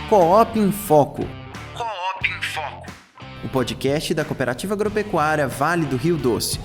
Coop em Foco. Coop em Foco. O podcast da Cooperativa Agropecuária Vale do Rio Doce.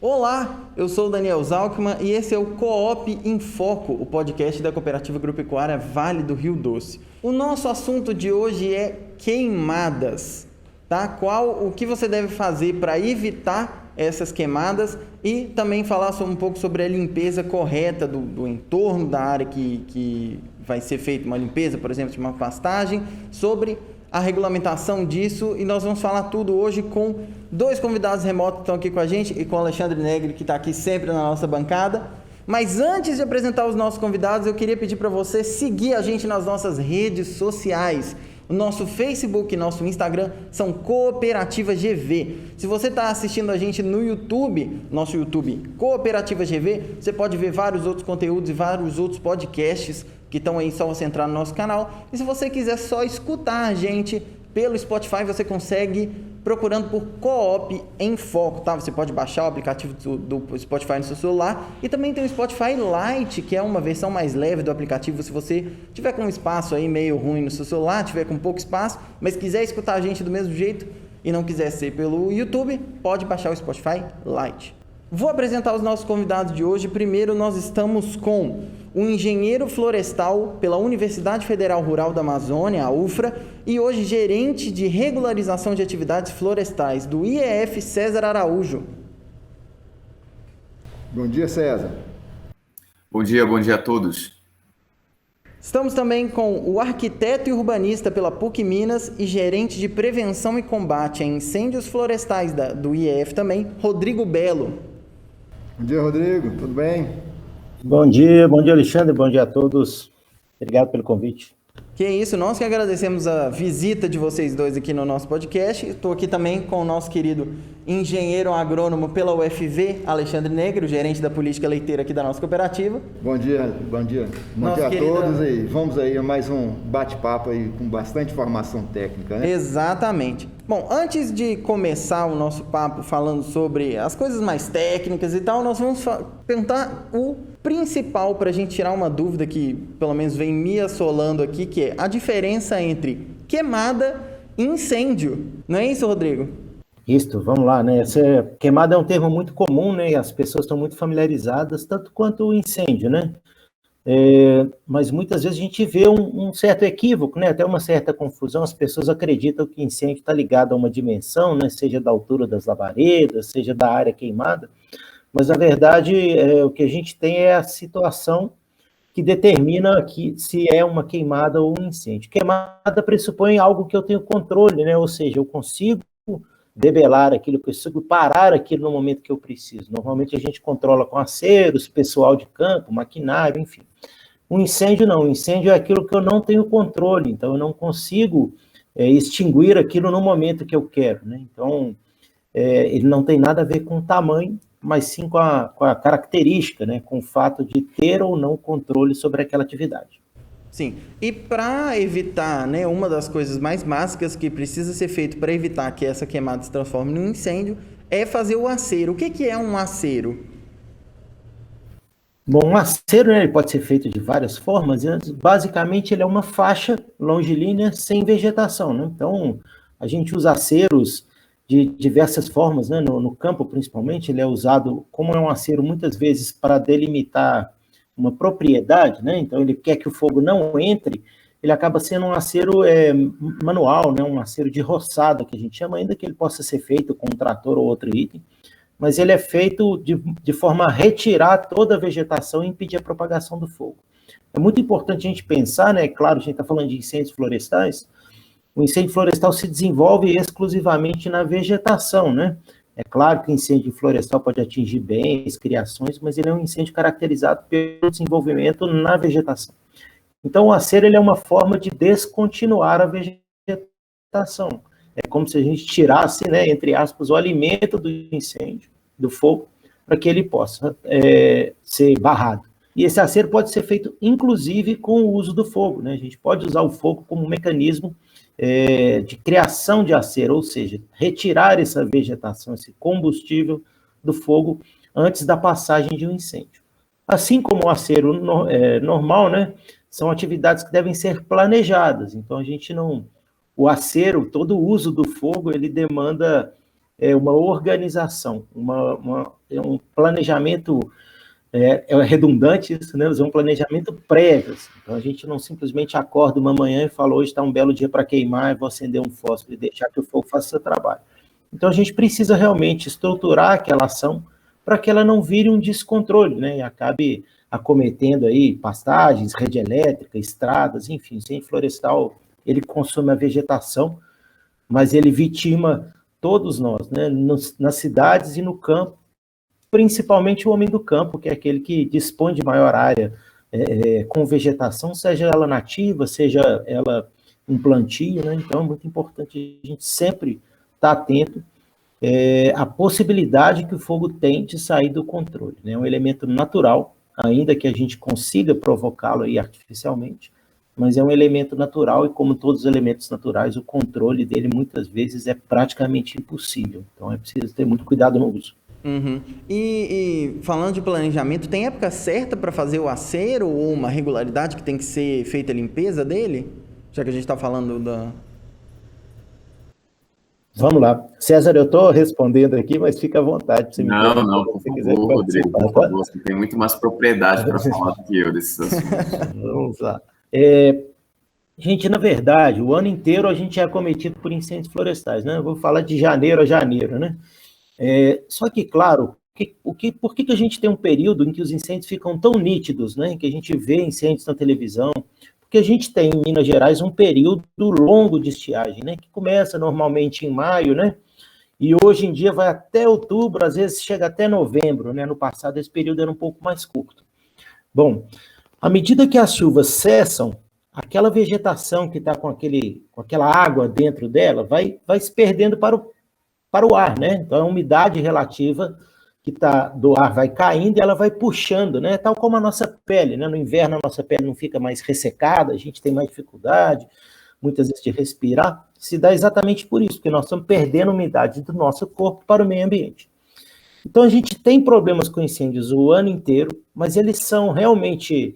Olá, eu sou o Daniel Zalkman e esse é o Coop em Foco, o podcast da Cooperativa Agropecuária Vale do Rio Doce. O nosso assunto de hoje é queimadas, tá? O que você deve fazer para evitar essas queimadas e também falar um pouco sobre a limpeza correta do entorno da área que vai ser feita uma limpeza, por exemplo, de uma pastagem, sobre a regulamentação disso, e nós vamos falar tudo hoje com dois convidados remotos que estão aqui com a gente e com o Alexandre Negri, que está aqui sempre na nossa bancada. Mas antes de apresentar os nossos convidados, eu queria pedir para você seguir a gente nas nossas redes sociais. O nosso Facebook e nosso Instagram são Cooperativa GV. Se você está assistindo a gente no YouTube, nosso YouTube Cooperativa GV, você pode ver vários outros conteúdos e vários outros podcasts que estão aí, só você entrar no nosso canal. E se você quiser só escutar a gente pelo Spotify, você consegue procurando por Coop em Foco, tá? Você pode baixar o aplicativo do Spotify no seu celular, e também tem o Spotify Lite, que é uma versão mais leve do aplicativo. Se você tiver com um espaço aí meio ruim no seu celular, tiver com pouco espaço, mas quiser escutar a gente do mesmo jeito e não quiser ser pelo YouTube, pode baixar o Spotify Lite. Vou apresentar os nossos convidados de hoje. Primeiro nós estamos com um engenheiro florestal pela Universidade Federal Rural da Amazônia, a UFRA, e hoje gerente de regularização de atividades florestais do IEF, César Araújo. Bom dia, César. Bom dia a todos. Estamos também com o arquiteto e urbanista pela PUC Minas e gerente de prevenção e combate a incêndios florestais do IEF também, Rodrigo Belo. Bom dia, Rodrigo. Tudo bem? Bom dia Alexandre, bom dia a todos. Obrigado pelo convite. Que isso, nós que agradecemos a visita de vocês dois aqui no nosso podcast. Estou aqui também com o nosso querido engenheiro agrônomo pela UFV, Alexandre Negri, gerente da política leiteira aqui da nossa cooperativa. Bom dia. Bom dia a todos e vamos aí a mais um bate-papo aí com bastante informação técnica, né? Exatamente. Bom, antes de começar o nosso papo falando sobre as coisas mais técnicas e tal, nós vamos perguntar o principal para a gente tirar uma dúvida que pelo menos vem me assolando aqui, que é a diferença entre queimada e incêndio. Não é isso, Rodrigo? Isso, vamos lá, né? Queimada é um termo muito comum, né? E as pessoas estão muito familiarizadas, tanto quanto o incêndio, né? Mas muitas vezes a gente vê um certo equívoco, né? Até uma certa confusão. As pessoas acreditam que incêndio está ligado a uma dimensão, né? Seja da altura das labaredas, seja da área queimada. Mas, na verdade, o que a gente tem é a situação que determina se é uma queimada ou um incêndio. Queimada pressupõe algo que eu tenho controle, né? Ou seja, eu consigo debelar aquilo, eu consigo parar aquilo no momento que eu preciso. Normalmente a gente controla com aceros, pessoal de campo, maquinário, enfim. Um incêndio não, um incêndio é aquilo que eu não tenho controle, então eu não consigo extinguir aquilo no momento que eu quero, né? Então, ele não tem nada a ver com o tamanho, mas sim com a característica, né? Com o fato de ter ou não controle sobre aquela atividade. Sim, e para evitar, né, uma das coisas mais básicas que precisa ser feito para evitar que essa queimada se transforme num incêndio é fazer o acero. O que é um acero? Bom, um acero, né, ele pode ser feito de várias formas. Basicamente, ele é uma faixa longilínea sem vegetação, né? Então, a gente usa aceros de diversas formas, né? No campo, principalmente, ele é usado, como é um acero, muitas vezes para delimitar uma propriedade, né? Então ele quer que o fogo não entre, ele acaba sendo um acero manual, né? Um acero de roçada, que a gente chama, ainda que ele possa ser feito com um trator ou outro item, mas ele é feito de forma a retirar toda a vegetação e impedir a propagação do fogo. É muito importante a gente pensar, né? Claro, a gente está falando de incêndios florestais, o incêndio florestal se desenvolve exclusivamente na vegetação, né? É claro que o incêndio florestal pode atingir bens, criações, mas ele é um incêndio caracterizado pelo desenvolvimento na vegetação. Então, o acero ele é uma forma de descontinuar a vegetação. É como se a gente tirasse, né, entre aspas, o alimento do incêndio, do fogo, para que ele possa ser barrado. E esse acero pode ser feito, inclusive, com o uso do fogo, né? A gente pode usar o fogo como um mecanismo de criação de acero, ou seja, retirar essa vegetação, esse combustível do fogo antes da passagem de um incêndio. Assim como o acero normal, né? São atividades que devem ser planejadas. Então, a gente não... O acero, todo o uso do fogo, ele demanda uma organização, um planejamento, é redundante isso, né? Um planejamento prévio. Assim. Então, a gente não simplesmente acorda uma manhã e fala, hoje está um belo dia para queimar, vou acender um fósforo e deixar que o fogo faça o seu trabalho. Então, a gente precisa realmente estruturar aquela ação para que ela não vire um descontrole, né? E acabe acometendo aí pastagens, rede elétrica, estradas, enfim, incêndio florestal, ele consome a vegetação, mas ele vitima todos nós, né? Nas cidades e no campo, principalmente o homem do campo, que é aquele que dispõe de maior área com vegetação, seja ela nativa, seja ela um plantio, né? Então é muito importante a gente sempre estar atento à possibilidade que o fogo tem de sair do controle, né? É um elemento natural, ainda que a gente consiga provocá-lo aí artificialmente, mas é um elemento natural e, como todos os elementos naturais, o controle dele muitas vezes é praticamente impossível. Então é preciso ter muito cuidado no uso. Uhum. E falando de planejamento, tem época certa para fazer o acero ou uma regularidade que tem que ser feita a limpeza dele? Já que a gente está falando da... Vamos lá. César, eu estou respondendo aqui, mas fica à vontade. Por favor, Rodrigo, por favor. Você tem muito mais propriedade para falar do que eu desses assuntos. Vamos lá. Gente, na verdade, o ano inteiro a gente é acometido por incêndios florestais, né? Eu vou falar de janeiro a janeiro, né? Só que, claro, por que a gente tem um período em que os incêndios ficam tão nítidos, né? Em que a gente vê incêndios na televisão? Porque a gente tem em Minas Gerais um período longo de estiagem, né? Que começa normalmente em maio, né? E hoje em dia vai até outubro, às vezes chega até novembro, né? No passado esse período era um pouco mais curto. Bom, à medida que as chuvas cessam, aquela vegetação que está com aquela água dentro dela vai se perdendo para o ar, né? Então a umidade relativa que está do ar vai caindo e ela vai puxando, né? Tal como a nossa pele, né? No inverno a nossa pele não fica mais ressecada, a gente tem mais dificuldade, muitas vezes, de respirar, se dá exatamente por isso, porque nós estamos perdendo umidade do nosso corpo para o meio ambiente. Então a gente tem problemas com incêndios o ano inteiro, mas eles são realmente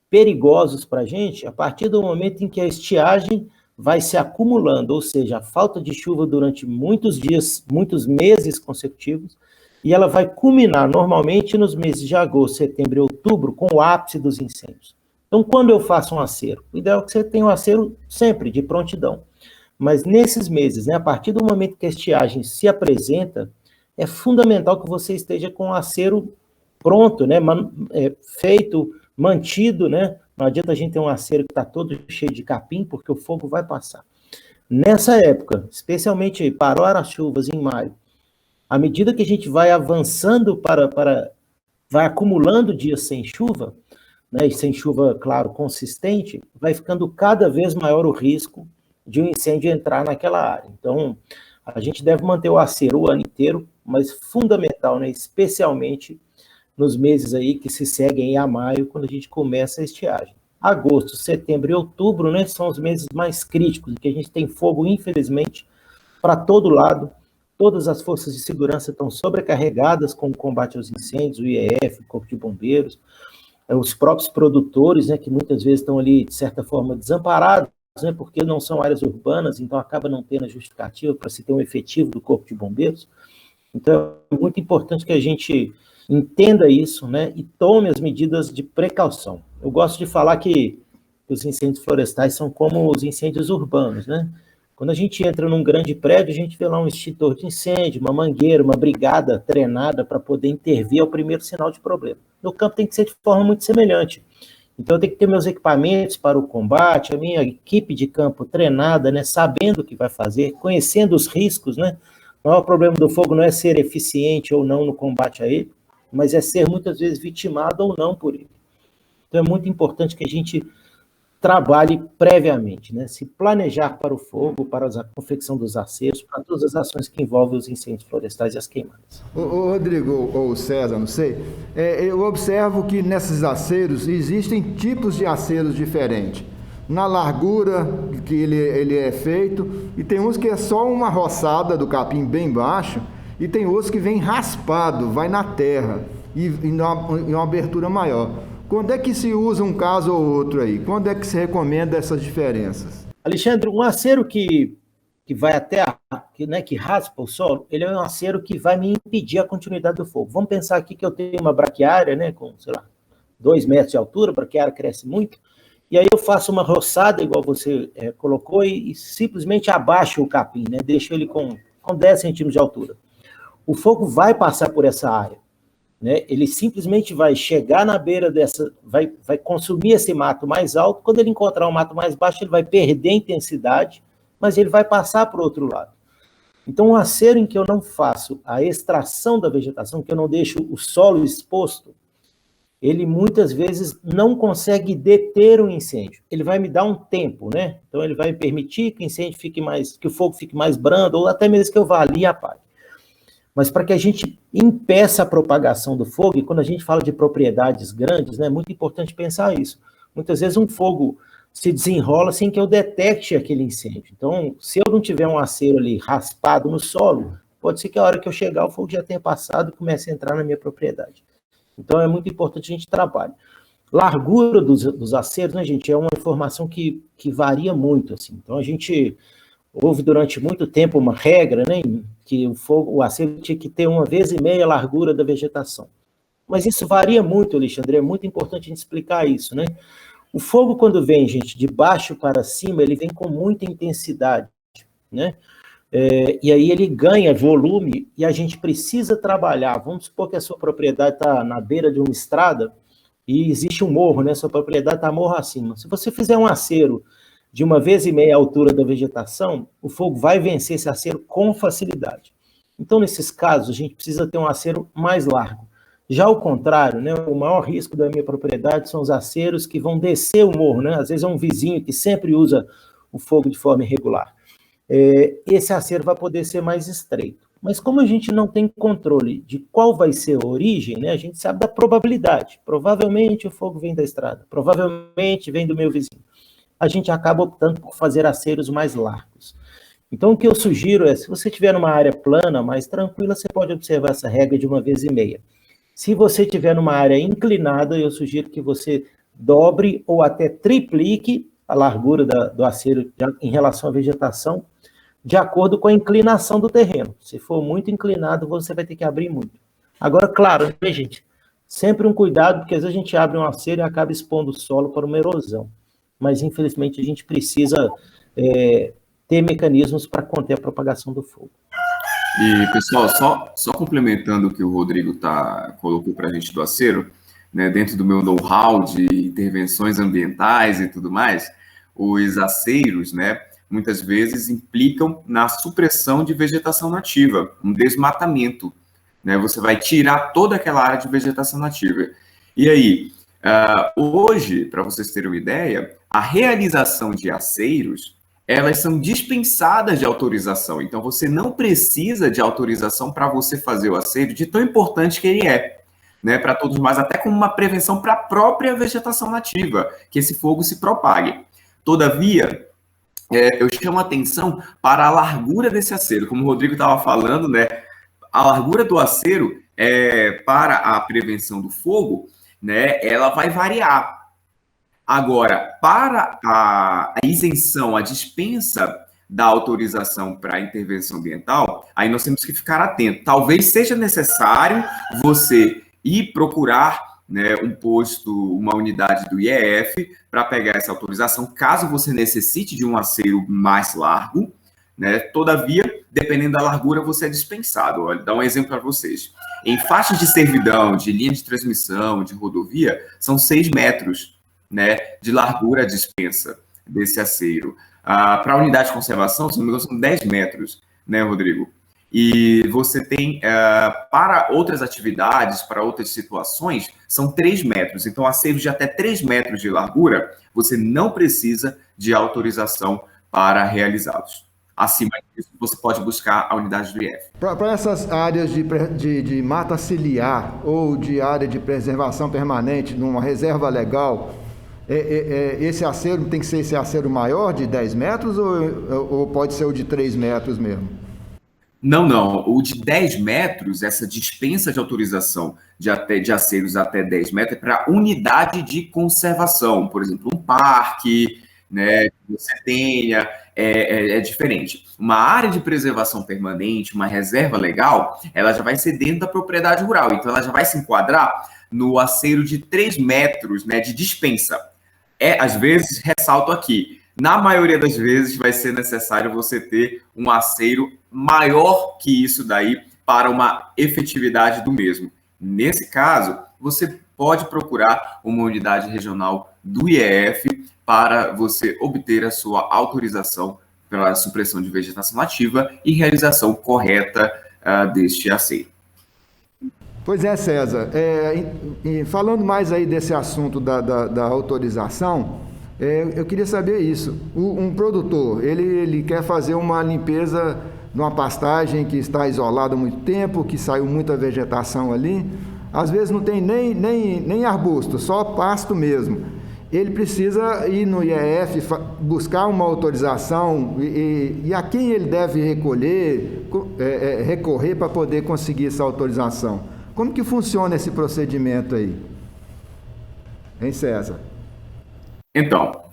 perigosos para a gente a partir do momento em que a estiagem vai se acumulando, ou seja, a falta de chuva durante muitos dias, muitos meses consecutivos, e ela vai culminar normalmente nos meses de agosto, setembro e outubro, com o ápice dos incêndios. Então, quando eu faço um acero, o ideal é que você tenha um acero sempre, de prontidão. Mas nesses meses, né, a partir do momento que a estiagem se apresenta, é fundamental que você esteja com o acero pronto, né, feito, mantido, né? Não adianta a gente ter um acero que está todo cheio de capim, porque o fogo vai passar. Nessa época, especialmente para as chuvas em maio, à medida que a gente vai avançando vai acumulando dias sem chuva, né, e sem chuva, claro, consistente, vai ficando cada vez maior o risco de um incêndio entrar naquela área. Então, a gente deve manter o acero o ano inteiro, mas fundamental, né, especialmente nos meses aí que se seguem a maio, quando a gente começa a estiagem. Agosto, setembro e outubro, né, são os meses mais críticos, em que a gente tem fogo, infelizmente, para todo lado. Todas as forças de segurança estão sobrecarregadas com o combate aos incêndios, o IEF, o Corpo de Bombeiros, os próprios produtores, né, que muitas vezes estão ali, de certa forma, desamparados, né, porque não são áreas urbanas, então acaba não tendo a justificativa para se ter um efetivo do Corpo de Bombeiros. Então, é muito importante que a gente entenda isso, né, e tome as medidas de precaução. Eu gosto de falar que os incêndios florestais são como os incêndios urbanos, né? Quando a gente entra num grande prédio, a gente vê lá um extintor de incêndio, uma mangueira, uma brigada treinada para poder intervir ao primeiro sinal de problema. No campo tem que ser de forma muito semelhante. Então eu tenho que ter meus equipamentos para o combate, a minha equipe de campo treinada, né, sabendo o que vai fazer, conhecendo os riscos, né? O maior problema do fogo não é ser eficiente ou não no combate a ele, mas é ser muitas vezes vitimado ou não por ele. Então é muito importante que a gente trabalhe previamente, né? Se planejar para o fogo, para a confecção dos aceros, para todas as ações que envolvem os incêndios florestais e as queimadas. Ô Rodrigo, ou César, não sei, eu observo que nesses aceros existem tipos de aceros diferentes. Na largura que ele é feito, e tem uns que é só uma roçada do capim bem baixo, e tem outros que vem raspado, vai na terra. e uma abertura maior. Quando é que se usa um caso ou outro aí? Quando é que se recomenda essas diferenças? Alexandre, um acero que vai até, que raspa o solo, ele é um acero que vai me impedir a continuidade do fogo. Vamos pensar aqui que eu tenho uma braquiária, né, com, 2 metros de altura, a braquiária cresce muito, e aí eu faço uma roçada, igual você colocou, e simplesmente abaixo o capim, né, deixo ele com 10 centímetros de altura. O fogo vai passar por essa área, né, ele simplesmente vai chegar na beira dessa, vai consumir esse mato mais alto, quando ele encontrar um mato mais baixo, ele vai perder a intensidade, mas ele vai passar para o outro lado. Então, um acero em que eu não faço a extração da vegetação, que eu não deixo o solo exposto, ele muitas vezes não consegue deter o incêndio. Ele vai me dar um tempo, né? Então, ele vai permitir que o incêndio que o fogo fique mais brando, ou até mesmo que eu vá ali e apague. Mas para que a gente impeça a propagação do fogo, e quando a gente fala de propriedades grandes, né, é muito importante pensar isso. Muitas vezes um fogo se desenrola sem que eu detecte aquele incêndio. Então, se eu não tiver um acero ali raspado no solo, pode ser que a hora que eu chegar o fogo já tenha passado e comece a entrar na minha propriedade. Então, é muito importante a gente trabalhar. Largura dos aceros, né, gente, é uma informação que varia muito, assim. Então, a gente houve durante muito tempo uma regra, né, que o acero tinha que ter 1,5 vezes a largura da vegetação. Mas isso varia muito, Alexandre, é muito importante a gente explicar isso, né? O fogo, quando vem, gente, de baixo para cima, ele vem com muita intensidade, né? E aí ele ganha volume e a gente precisa trabalhar. Vamos supor que a sua propriedade está na beira de uma estrada e existe um morro, né? Sua propriedade está morro acima. Se você fizer um acero de 1,5 vezes a altura da vegetação, o fogo vai vencer esse acero com facilidade. Então, nesses casos, a gente precisa ter um acero mais largo. Já ao contrário, né, o maior risco da minha propriedade são os aceros que vão descer o morro, né? Às vezes é um vizinho que sempre usa o fogo de forma irregular. Esse acero vai poder ser mais estreito. Mas como a gente não tem controle de qual vai ser a origem, né, a gente sabe da probabilidade. Provavelmente o fogo vem da estrada, provavelmente vem do meu vizinho. A gente acaba optando por fazer aceros mais largos. Então, o que eu sugiro é, se você estiver numa área plana, mais tranquila, você pode observar essa regra de 1,5 vezes. Se você estiver numa área inclinada, eu sugiro que você dobre ou até triplique a largura do acero em relação à vegetação, de acordo com a inclinação do terreno. Se for muito inclinado, você vai ter que abrir muito. Agora, claro, né, gente? Sempre um cuidado, porque às vezes a gente abre um acero e acaba expondo o solo para uma erosão. Mas, infelizmente, a gente precisa ter mecanismos para conter a propagação do fogo. E, pessoal, só complementando o que o Rodrigo colocou para a gente do acero, né, dentro do meu know-how de intervenções ambientais e tudo mais, os aceiros, né, muitas vezes implicam na supressão de vegetação nativa, um desmatamento, né, você vai tirar toda aquela área de vegetação nativa. E aí, hoje, para vocês terem uma ideia, a realização de aceiros, elas são dispensadas de autorização. Então, você não precisa de autorização para você fazer o aceiro, de tão importante que ele é, né, para todos nós, até como uma prevenção para a própria vegetação nativa, que esse fogo se propague. Todavia, eu chamo a atenção para a largura desse acero. Como o Rodrigo estava falando, né, a largura do acero para a prevenção do fogo, né, ela vai variar. Agora, para a isenção, a dispensa da autorização para a intervenção ambiental, aí nós temos que ficar atentos. Talvez seja necessário você ir procurar, né, um posto, uma unidade do IEF para pegar essa autorização, caso você necessite de um aceiro mais largo, né? Todavia, dependendo da largura, você é dispensado. Vou dar um exemplo para vocês. Em faixas de servidão, de linha de transmissão, de rodovia, são 6 metros. Né, de largura dispensa desse aceiro. Para a unidade de conservação, se não me engano, são 10 metros, né, Rodrigo? E você tem, para outras atividades, para outras situações, são 3 metros. Então, aceiros de até 3 metros de largura, você não precisa de autorização para realizá-los. Acima disso, você pode buscar a unidade do IEF. Para essas áreas de mata ciliar ou de área de preservação permanente, numa reserva legal, esse acero tem que ser esse acero maior de 10 metros ou pode ser o de 3 metros mesmo? Não, não. O de 10 metros, essa dispensa de autorização de aceros até 10 metros é para unidade de conservação. Por exemplo, um parque, né, que você tenha, é diferente. Uma área de preservação permanente, uma reserva legal, ela já vai ser dentro da propriedade rural. Então, ela já vai se enquadrar no acero de 3 metros, né, de dispensa. Às vezes, ressalto aqui, na maioria das vezes vai ser necessário você ter um aceiro maior que isso daí para uma efetividade do mesmo. Nesse caso, você pode procurar uma unidade regional do IEF para você obter a sua autorização para a supressão de vegetação nativa e realização correta deste aceiro. Pois é, César. Falando mais aí desse assunto da autorização, eu queria saber isso. Um produtor, ele quer fazer uma limpeza numa pastagem que está isolada há muito tempo, que saiu muita vegetação ali, às vezes não tem nem arbusto, só pasto mesmo. Ele precisa ir no IEF, buscar uma autorização e a quem ele deve recorrer para poder conseguir essa autorização. Como que funciona esse procedimento aí? Hein, César? Então,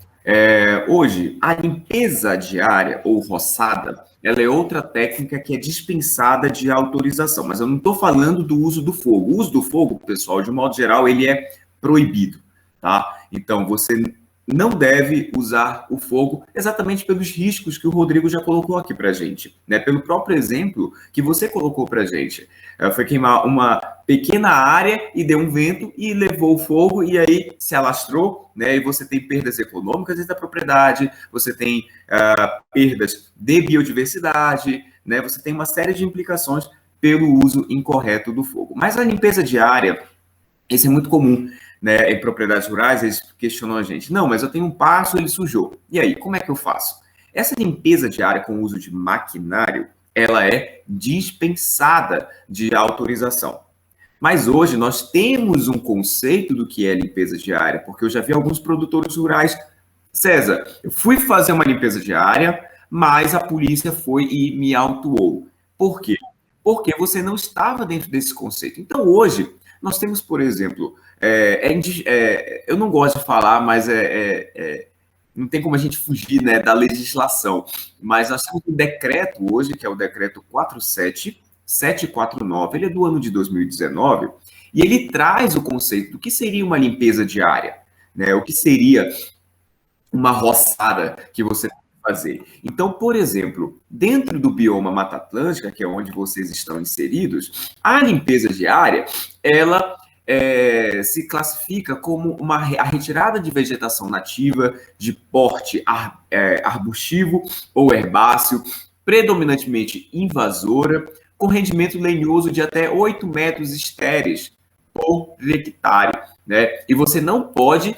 hoje, a limpeza diária ou roçada, ela é outra técnica que é dispensada de autorização, mas eu não estou falando do uso do fogo. O uso do fogo, pessoal, de modo geral, ele é proibido, tá? Então, você não deve usar o fogo exatamente pelos riscos que o Rodrigo já colocou aqui para a gente, né? Pelo próprio exemplo que você colocou para a gente. Foi queimar uma pequena área e deu um vento e levou o fogo e aí se alastrou, né? E você tem perdas econômicas dentro da propriedade, você tem perdas de biodiversidade, né? Você tem uma série de implicações pelo uso incorreto do fogo. Mas a limpeza diária, isso é muito comum, né, em propriedades rurais. Eles questionam a gente. Não, mas eu tenho um pasto, ele sujou. E aí, como é que eu faço? Essa limpeza diária com o uso de maquinário, ela é dispensada de autorização. Mas hoje nós temos um conceito do que é limpeza diária, porque eu já vi alguns produtores rurais. César, eu fui fazer uma limpeza diária, mas a polícia foi e me autuou. Por quê? Porque você não estava dentro desse conceito. Então, hoje, nós temos, por exemplo, eu não gosto de falar, mas não tem como a gente fugir, né, da legislação, mas nós temos um decreto hoje, que é o decreto 47749, ele é do ano de 2019, e ele traz o conceito do que seria uma limpeza diária, né, o que seria uma roçada que você tem que fazer. Então, por exemplo, dentro do bioma Mata Atlântica, que é onde vocês estão inseridos, a limpeza diária, ela se classifica como a retirada de vegetação nativa de porte arbustivo ou herbáceo, predominantemente invasora, com rendimento lenhoso de até 8 metros estéreis por hectare, né? E você não pode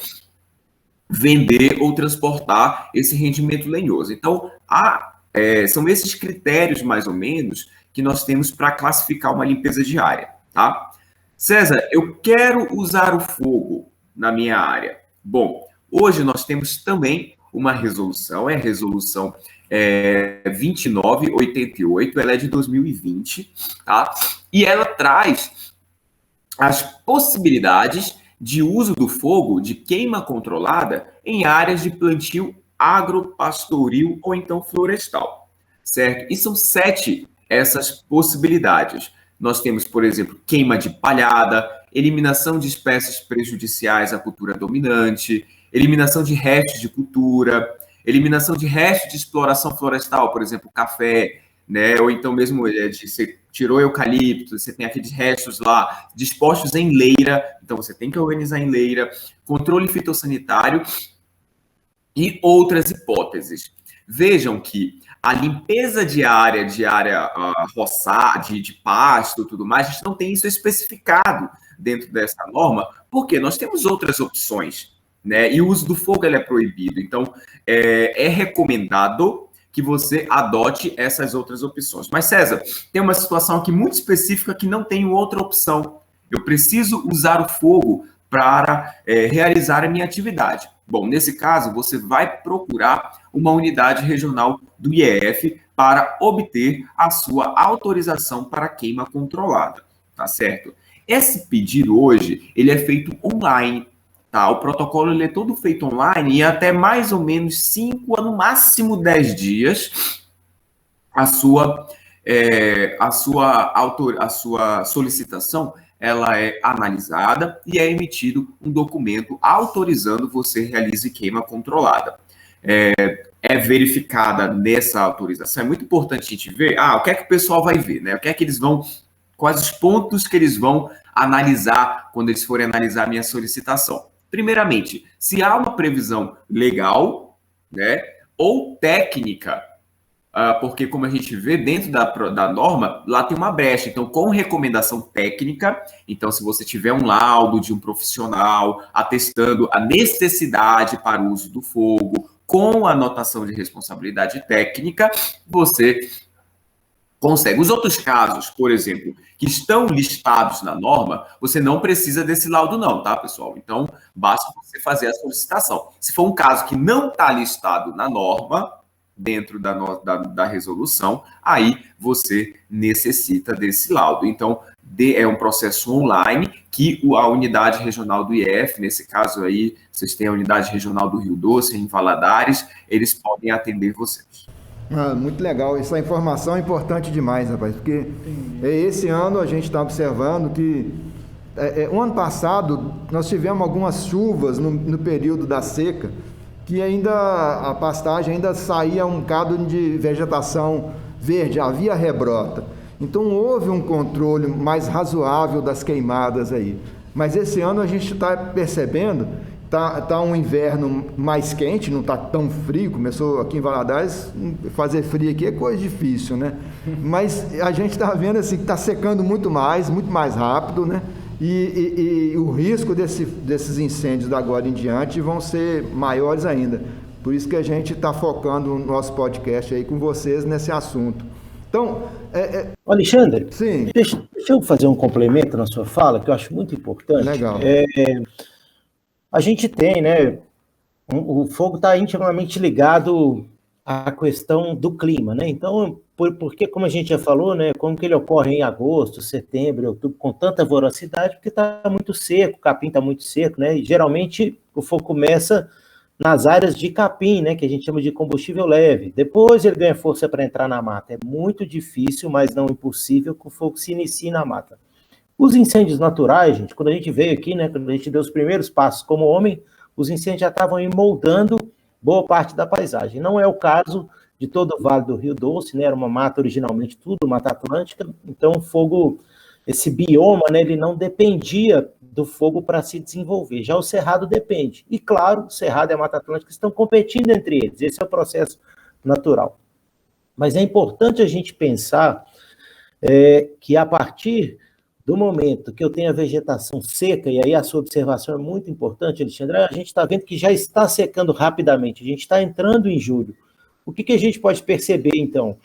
vender ou transportar esse rendimento lenhoso. Então, são esses critérios, mais ou menos, que nós temos para classificar uma limpeza diária, tá? César, eu quero usar o fogo na minha área. Bom, hoje nós temos também uma resolução, é a resolução 2988, ela é de 2020, tá? E ela traz as possibilidades de uso do fogo de queima controlada em áreas de plantio agropastoril ou então florestal, certo? E são 7 essas possibilidades. Nós temos, por exemplo, queima de palhada, eliminação de espécies prejudiciais à cultura dominante, eliminação de restos de cultura, eliminação de restos de exploração florestal, por exemplo, café, né? Ou então mesmo você tirou eucalipto, você tem aqueles restos lá dispostos em leira, então você tem que organizar em leira, controle fitossanitário e outras hipóteses. Vejam que a limpeza de área roçada, de pasto e tudo mais, a gente não tem isso especificado dentro dessa norma, porque nós temos outras opções, né? E o uso do fogo é proibido. Então, é recomendado que você adote essas outras opções. Mas, César, tem uma situação aqui muito específica que não tem outra opção. Eu preciso usar o fogo para realizar a minha atividade. Bom, nesse caso, você vai procurar uma unidade regional do IEF para obter a sua autorização para queima controlada, tá certo? Esse pedido hoje, ele é feito online, tá? O protocolo ele é todo feito online e até mais ou menos 5 a no máximo 10 dias a sua solicitação ela é analisada e é emitido um documento autorizando você realize queima controlada. É verificada nessa autorização. É muito importante a gente ver, o que é que o pessoal vai ver, né? O que é que eles vão, quais os pontos que eles vão analisar quando eles forem analisar a minha solicitação. Primeiramente, se há uma previsão legal, né, ou técnica, porque como a gente vê dentro da norma, lá tem uma brecha. Então, com recomendação técnica, então se você tiver um laudo de um profissional atestando a necessidade para o uso do fogo, com a anotação de responsabilidade técnica, você consegue. Os outros casos, por exemplo, que estão listados na norma, você não precisa desse laudo não, tá, pessoal? Então, basta você fazer a solicitação. Se for um caso que não está listado na norma, dentro da resolução, aí você necessita desse laudo. Então, é um processo online que a unidade regional do IEF, nesse caso aí, vocês têm a unidade regional do Rio Doce, em Valadares, eles podem atender vocês. Muito legal, essa informação é importante demais, rapaz, porque esse ano a gente está observando que o ano passado nós tivemos algumas chuvas no período da seca, que ainda a pastagem ainda saía um bocado de vegetação verde, havia rebrota. Então houve um controle mais razoável das queimadas aí. Mas esse ano a gente está percebendo, tá um inverno mais quente, não está tão frio, começou aqui em Valadares, fazer frio aqui é coisa difícil, né? Mas a gente está vendo assim que está secando muito mais rápido, né? E o risco desses incêndios da agora em diante vão ser maiores ainda. Por isso que a gente está focando o nosso podcast aí com vocês nesse assunto. Então, Alexandre, sim. Deixa eu fazer um complemento na sua fala, que eu acho muito importante. Legal. A gente tem, né? O fogo está intimamente ligado à questão do clima, né? Então, porque, como a gente já falou, né, como que ele ocorre em agosto, setembro, outubro, com tanta voracidade, porque está muito seco, o capim está muito seco, né, e geralmente o fogo começa nas áreas de capim, né, que a gente chama de combustível leve, depois ele ganha força para entrar na mata, é muito difícil, mas não impossível que o fogo se inicie na mata. Os incêndios naturais, gente, quando a gente veio aqui, né, quando a gente deu os primeiros passos como homem, os incêndios já estavam moldando boa parte da paisagem, não é o caso de todo o Vale do Rio Doce, né? Era uma mata originalmente tudo, Mata Atlântica, então o fogo, esse bioma, né, ele não dependia do fogo para se desenvolver, já o Cerrado depende, e claro, o Cerrado e a Mata Atlântica estão competindo entre eles, esse é o processo natural. Mas é importante a gente pensar que a partir do momento que eu tenho a vegetação seca, e aí a sua observação é muito importante, Alexandre, a gente está vendo que já está secando rapidamente, a gente está entrando em julho. O que a gente pode perceber, então?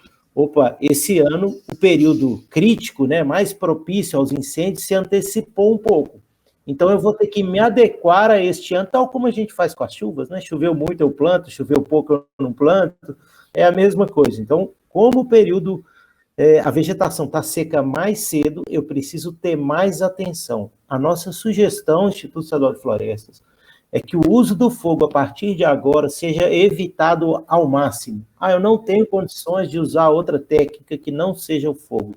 Esse ano, o período crítico, né, mais propício aos incêndios, se antecipou um pouco. Então, eu vou ter que me adequar a este ano, tal como a gente faz com as chuvas, né? Choveu muito, eu planto, choveu pouco, eu não planto. É a mesma coisa. Então, como o período, a vegetação está seca mais cedo, eu preciso ter mais atenção. A nossa sugestão, Instituto Estadual de Florestas, é que o uso do fogo, a partir de agora, seja evitado ao máximo. Eu não tenho condições de usar outra técnica que não seja o fogo.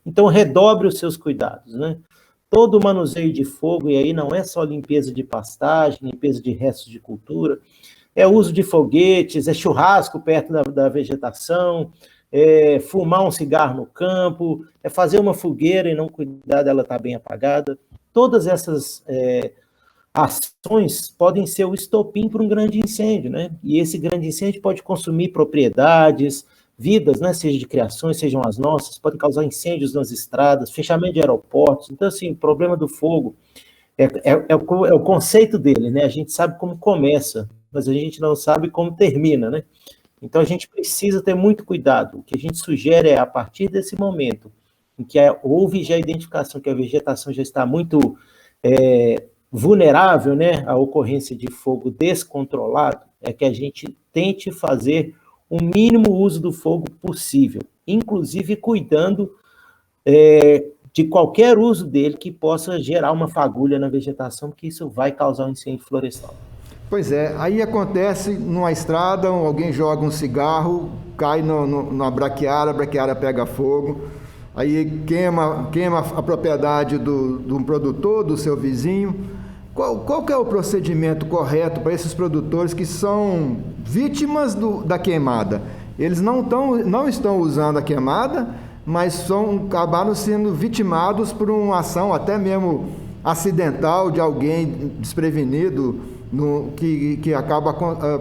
Então, redobre os seus cuidados, né? Todo manuseio de fogo, e aí não é só limpeza de pastagem, limpeza de restos de cultura, é uso de foguetes, é churrasco perto da vegetação, é fumar um cigarro no campo, é fazer uma fogueira e não cuidar dela estar bem apagada. Todas essas ações podem ser o estopim para um grande incêndio, né? E esse grande incêndio pode consumir propriedades, vidas, né? Seja de criações, sejam as nossas, pode causar incêndios nas estradas, fechamento de aeroportos. Então, assim, o problema do fogo é o conceito dele, né? A gente sabe como começa, mas a gente não sabe como termina, né? Então, a gente precisa ter muito cuidado. O que a gente sugere é, a partir desse momento, em que houve já a identificação que a vegetação já está muito vulnerável, né, à ocorrência de fogo descontrolado, é que a gente tente fazer o mínimo uso do fogo possível, inclusive cuidando de qualquer uso dele que possa gerar uma fagulha na vegetação, porque isso vai causar um incêndio florestal. Pois é, aí acontece numa estrada, alguém joga um cigarro, cai na braquiária, a braquiária pega fogo, aí queima a propriedade do produtor, do seu vizinho. Qual que é o procedimento correto para esses produtores que são vítimas da queimada? Eles não estão usando a queimada, mas acabaram sendo vitimados por uma ação até mesmo acidental de alguém desprevenido, que acaba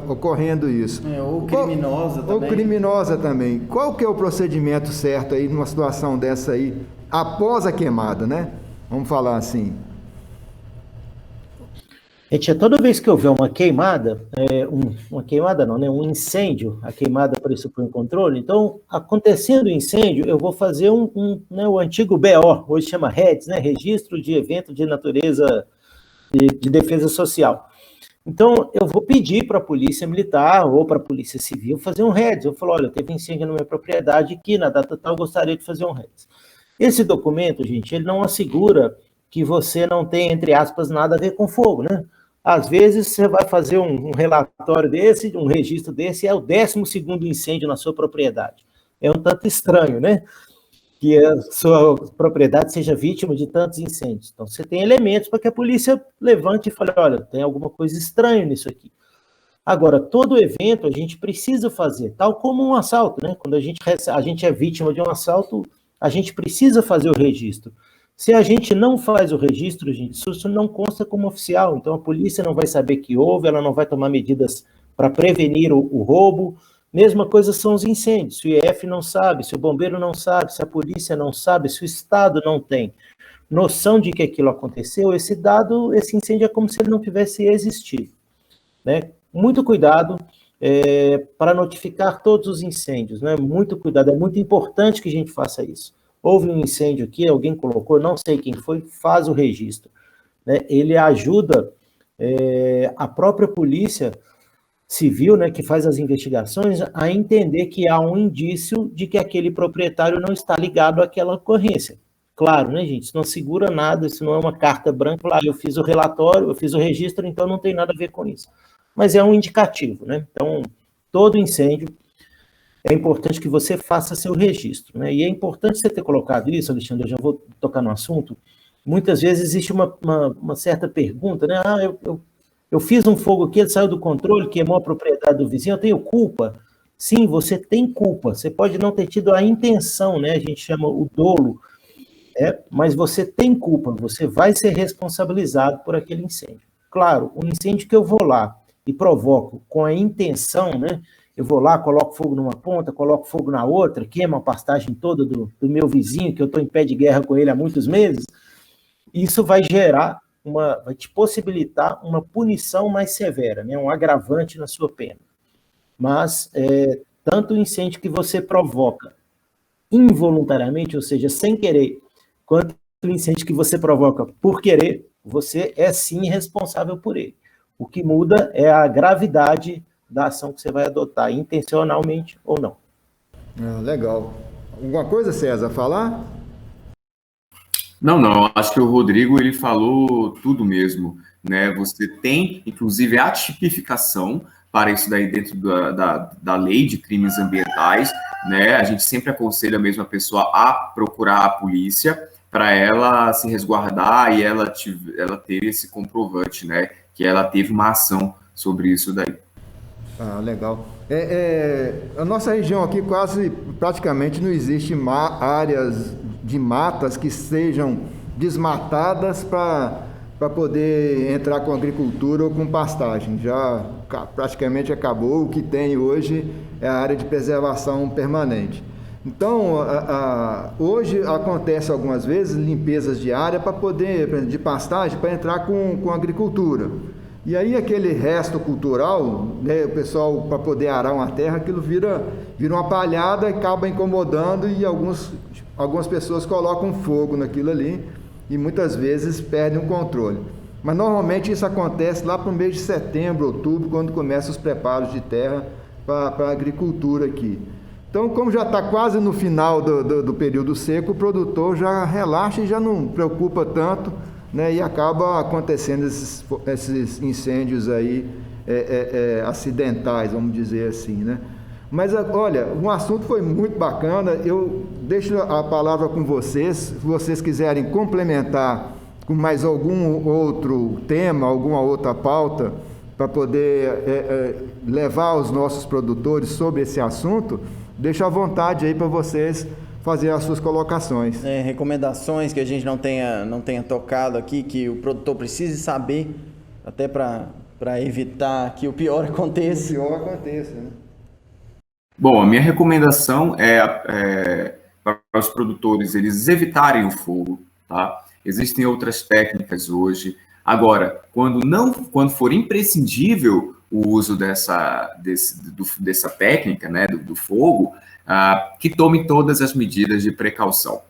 ocorrendo isso. Ou criminosa também. Ou criminosa também. Qual que é o procedimento certo aí numa situação dessa aí, após a queimada, né? Vamos falar assim. Gente, toda vez que houver uma queimada, uma queimada não, né? Um incêndio, a queimada pressupõe controle, então, acontecendo o incêndio, eu vou fazer o antigo BO, hoje chama REDS, né? Registro de Evento de Natureza de Defesa Social. Então, eu vou pedir para a Polícia Militar ou para a Polícia Civil fazer um REDS. Eu falo, olha, teve incêndio na minha propriedade aqui, na data tal, eu gostaria de fazer um REDS. Esse documento, gente, ele não assegura que você não tem, entre aspas, nada a ver com fogo, né? Às vezes, você vai fazer um relatório desse, um registro desse, é o 12º incêndio na sua propriedade. É um tanto estranho, né? Que a sua propriedade seja vítima de tantos incêndios. Então, você tem elementos para que a polícia levante e fale, olha, tem alguma coisa estranha nisso aqui. Agora, todo evento a gente precisa fazer, tal como um assalto, né? Quando a gente é vítima de um assalto, a gente precisa fazer o registro. Se a gente não faz o registro, gente, isso não consta como oficial, então a polícia não vai saber que houve, ela não vai tomar medidas para prevenir o roubo. Mesma coisa são os incêndios. Se o IF não sabe, se o bombeiro não sabe, se a polícia não sabe, se o Estado não tem noção de que aquilo aconteceu, esse incêndio é como se ele não tivesse existido, né? Muito cuidado para notificar todos os incêndios, né? Muito cuidado, é muito importante que a gente faça isso. Houve um incêndio aqui, alguém colocou, não sei quem foi, faz o registro, né? Ele ajuda a própria polícia civil, né, que faz as investigações, a entender que há um indício de que aquele proprietário não está ligado àquela ocorrência. Claro, né, gente? Isso não segura nada, isso não é uma carta branca, lá, eu fiz o relatório, eu fiz o registro, então não tem nada a ver com isso. Mas é um indicativo, né? Então, todo incêndio, é importante que você faça seu registro, né? E é importante você ter colocado isso, Alexandre, eu já vou tocar no assunto. Muitas vezes existe uma certa pergunta, né? Eu fiz um fogo aqui, ele saiu do controle, queimou a propriedade do vizinho, eu tenho culpa? Sim, você tem culpa. Você pode não ter tido a intenção, né? A gente chama o dolo, mas você tem culpa, você vai ser responsabilizado por aquele incêndio. Claro, o incêndio que eu vou lá e provoco com a intenção, né? Eu vou lá, coloco fogo numa ponta, coloco fogo na outra, queimo a pastagem toda do meu vizinho, que eu estou em pé de guerra com ele há muitos meses, isso vai gerar vai te possibilitar uma punição mais severa, né? Um agravante na sua pena. Mas, tanto o incêndio que você provoca involuntariamente, ou seja, sem querer, quanto o incêndio que você provoca por querer, você é sim responsável por ele. O que muda é a gravidade da ação que você vai adotar, intencionalmente ou não. Legal. Alguma coisa, César, a falar? Não, acho que o Rodrigo, ele falou tudo mesmo, né? Você tem, inclusive, a tipificação para isso daí dentro da lei de crimes ambientais, né? A gente sempre aconselha mesmo a pessoa a procurar a polícia para ela se resguardar e ela ter esse comprovante, né? Que ela teve uma ação sobre isso daí. Ah, legal. A nossa região aqui praticamente não existe áreas de matas que sejam desmatadas para poder entrar com agricultura ou com pastagem. Já praticamente acabou. O que tem hoje é a área de preservação permanente. Então, hoje acontece algumas vezes limpezas de área para poder, de pastagem, para entrar com agricultura. E aí aquele resto cultural, né, o pessoal, para poder arar uma terra, aquilo vira uma palhada, acaba incomodando e algumas pessoas colocam fogo naquilo ali e muitas vezes perdem o controle. Mas normalmente isso acontece lá para o mês de setembro, outubro, quando começam os preparos de terra para a agricultura aqui. Então, como já está quase no final do período seco, o produtor já relaxa e já não preocupa tanto, né, e acaba acontecendo esses incêndios aí acidentais, vamos dizer assim, né? Mas, olha, o assunto foi muito bacana. Eu deixo a palavra com vocês. Se vocês quiserem complementar com mais algum outro tema, alguma outra pauta, para poder levar aos nossos produtores sobre esse assunto, deixo à vontade aí para vocês fazer as suas colocações. Recomendações que a gente não tenha tocado aqui, que o produtor precise saber, até para evitar que o pior aconteça. Né? Bom, a minha recomendação para os produtores eles evitarem o fogo, tá? Existem outras técnicas hoje. Agora, quando for imprescindível o uso dessa técnica, né, do fogo, que tome todas as medidas de precaução,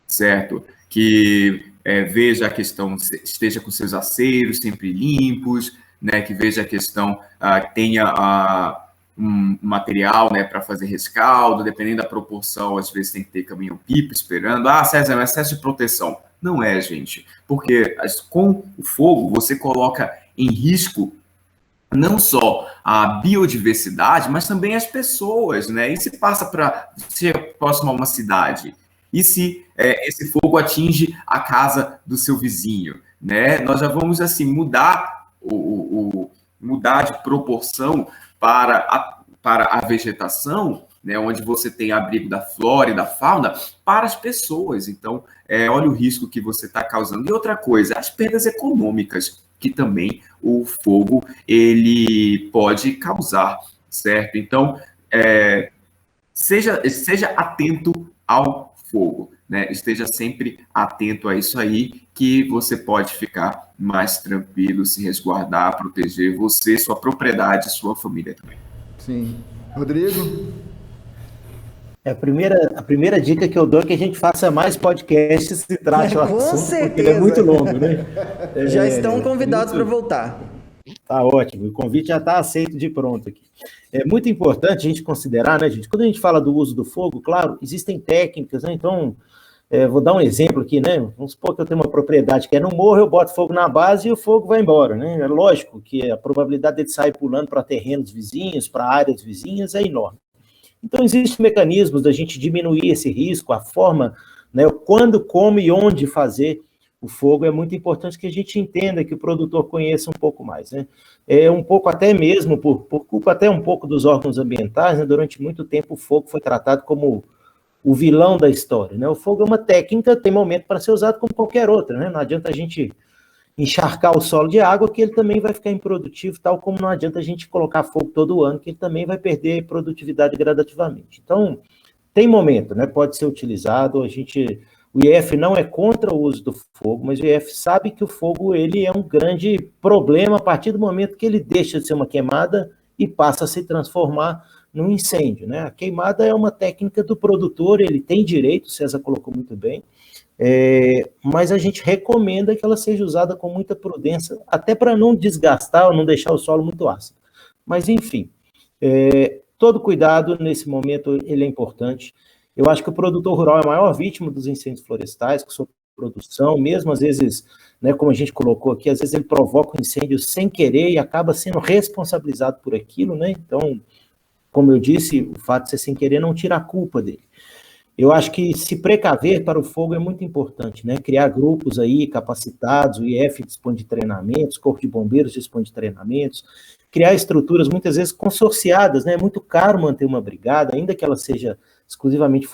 certo? Que veja a questão, esteja com seus aceiros sempre limpos, né? Que veja a questão, tenha um material, né, para fazer rescaldo, dependendo da proporção, às vezes tem que ter caminhão-pipa esperando. César, é um excesso de proteção. Não é, gente, porque com o fogo você coloca em risco não só a biodiversidade, mas também as pessoas, né? E se passa para ser próximo a uma cidade? E se esse fogo atinge a casa do seu vizinho, né? Nós já vamos assim mudar mudar de proporção para a vegetação, né, onde você tem abrigo da flora e da fauna, para as pessoas. Então, olha o risco que você está causando. E outra coisa, as perdas econômicas que também o fogo ele pode causar, certo? Então, seja atento ao fogo, né? Esteja sempre atento a isso aí, que você pode ficar mais tranquilo, se resguardar, proteger você, sua propriedade, sua família também. Sim. Rodrigo? A primeira dica que eu dou é que a gente faça mais podcasts se trate o assunto, com certeza. Porque ele é muito longo, né? Já estão convidados para voltar. Tá ótimo, o convite já está aceito de pronto aqui. É muito importante a gente considerar, né, gente? Quando a gente fala do uso do fogo, claro, existem técnicas, né? Então, vou dar um exemplo aqui, né? Vamos supor que eu tenho uma propriedade que é no morro, eu boto fogo na base e o fogo vai embora, né? É lógico que a probabilidade de sair pulando para terrenos vizinhos, para áreas vizinhas, é enorme. Então, existem mecanismos da gente diminuir esse risco, a forma, né, quando, como e onde fazer o fogo. É muito importante que a gente entenda, que o produtor conheça um pouco mais, né? Um pouco até mesmo, por culpa até um pouco dos órgãos ambientais, né, durante muito tempo o fogo foi tratado como o vilão da história, né? O fogo é uma técnica, tem momento para ser usado como qualquer outra, né? Não adianta a gente encharcar o solo de água, que ele também vai ficar improdutivo, tal como não adianta a gente colocar fogo todo ano, que ele também vai perder produtividade gradativamente. Então, tem momento, né? Pode ser utilizado. O IF não é contra o uso do fogo, mas o IF sabe que o fogo ele é um grande problema a partir do momento que ele deixa de ser uma queimada e passa a se transformar num incêndio, né? A queimada é uma técnica do produtor, ele tem direito, o César colocou muito bem, mas a gente recomenda que ela seja usada com muita prudência, até para não desgastar ou não deixar o solo muito ácido. Mas, enfim, todo cuidado nesse momento ele é importante. Eu acho que o produtor rural é a maior vítima dos incêndios florestais, com sua produção, mesmo às vezes, né, como a gente colocou aqui, às vezes ele provoca um incêndio sem querer e acaba sendo responsabilizado por aquilo, né? Então, como eu disse, o fato de ser sem querer não tira a culpa dele. Eu acho que se precaver para o fogo é muito importante, né? Criar grupos aí capacitados, o IF dispõe de treinamentos, o Corpo de Bombeiros dispõe de treinamentos, criar estruturas muitas vezes consorciadas, né? É muito caro manter uma brigada, ainda que ela seja exclusivamente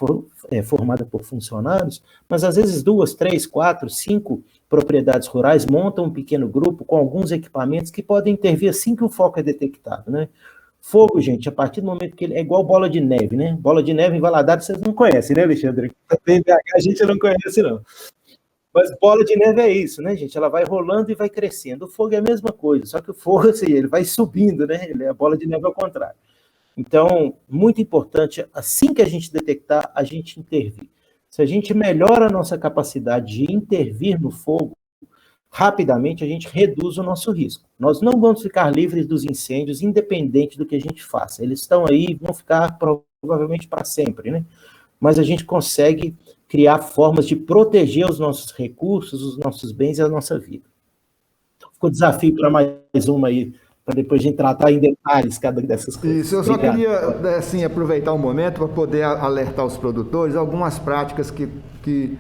formada por funcionários, mas às vezes 2, 3, 4, 5 propriedades rurais montam um pequeno grupo com alguns equipamentos que podem intervir assim que o foco é detectado, né? Fogo, gente, a partir do momento que ele é igual bola de neve, né? Bola de neve em Valadares vocês não conhecem, né, Alexandre? Também a gente não conhece, não. Mas bola de neve é isso, né, gente? Ela vai rolando e vai crescendo. O fogo é a mesma coisa, só que o fogo, assim, ele vai subindo, né? A bola de neve é ao contrário. Então, muito importante, assim que a gente detectar, a gente intervir. Se a gente melhora a nossa capacidade de intervir no fogo, rapidamente a gente reduz o nosso risco. Nós não vamos ficar livres dos incêndios, independente do que a gente faça. Eles estão aí e vão ficar provavelmente para sempre, né? Mas a gente consegue criar formas de proteger os nossos recursos, os nossos bens e a nossa vida. Então, ficou desafio para mais uma aí, para depois a gente tratar em detalhes cada dessas coisas. Isso, eu só queria assim, aproveitar um momento para poder alertar os produtores algumas práticas que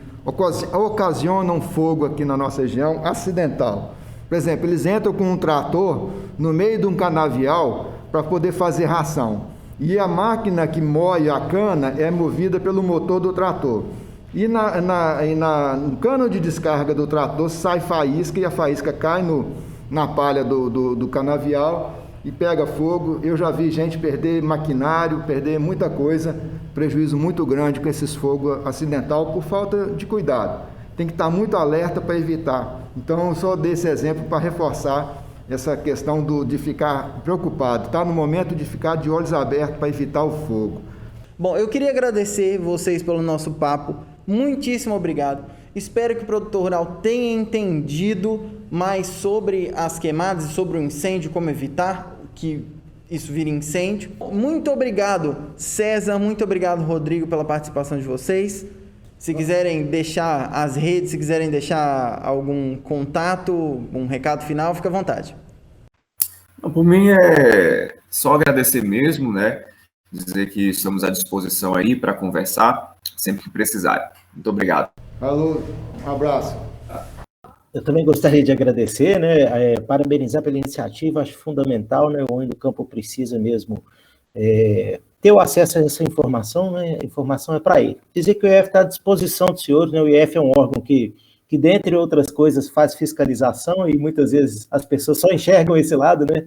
ocasionam fogo aqui na nossa região acidental. Por exemplo, eles entram com um trator no meio de um canavial para poder fazer ração. E a máquina que moe a cana é movida pelo motor do trator. E no cano de descarga do trator sai faísca e a faísca cai na palha do canavial e pega fogo. Eu já vi gente perder maquinário, perder muita coisa, prejuízo muito grande com esses fogos acidental por falta de cuidado. Tem que estar muito alerta para evitar. Então, eu só dei esse exemplo para reforçar essa questão de ficar preocupado. Está no momento de ficar de olhos abertos para evitar o fogo. Bom, eu queria agradecer vocês pelo nosso papo. Muitíssimo obrigado. Espero que o produtor rural tenha entendido mais sobre as queimadas e sobre o incêndio, como evitar que isso vire incêndio. Muito obrigado, César. Muito obrigado, Rodrigo, pela participação de vocês. Se quiserem deixar as redes, se quiserem deixar algum contato, um recado final, fica à vontade. Por mim é só agradecer mesmo, né? Dizer que estamos à disposição aí para conversar sempre que precisarem. Muito obrigado. Alô, um abraço. Eu também gostaria de agradecer, né? Parabenizar pela iniciativa, acho fundamental, né? O Homem do Campo precisa mesmo ter o acesso a essa informação, né? A informação é para ele. Dizer que o IEF está à disposição dos senhores, né? O IEF é um órgão que, dentre outras coisas, faz fiscalização e muitas vezes as pessoas só enxergam esse lado, né?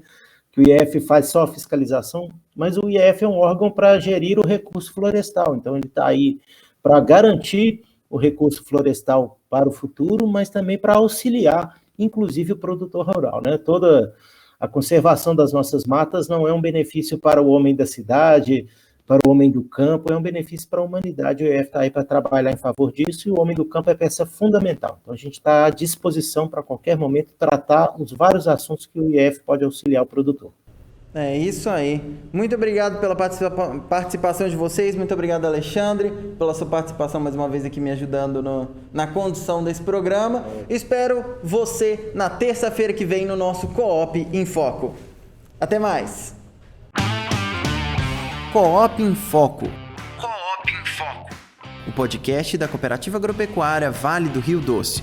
Que o IEF faz só fiscalização, mas o IEF é um órgão para gerir o recurso florestal, então ele está aí para garantir o recurso florestal para o futuro, mas também para auxiliar, inclusive, o produtor rural, né? Toda a conservação das nossas matas não é um benefício para o homem da cidade, para o homem do campo, é um benefício para a humanidade. O IEF está aí para trabalhar em favor disso e o homem do campo é peça fundamental. Então, a gente está à disposição para, a qualquer momento, tratar os vários assuntos que o IEF pode auxiliar o produtor. É isso aí. Muito obrigado pela participação de vocês. Muito obrigado, Alexandre, pela sua participação mais uma vez aqui me ajudando na condução desse programa. Espero você na terça-feira que vem no nosso Coop em Foco. Até mais. Coop em Foco. Coop em Foco. O podcast da Cooperativa Agropecuária Vale do Rio Doce.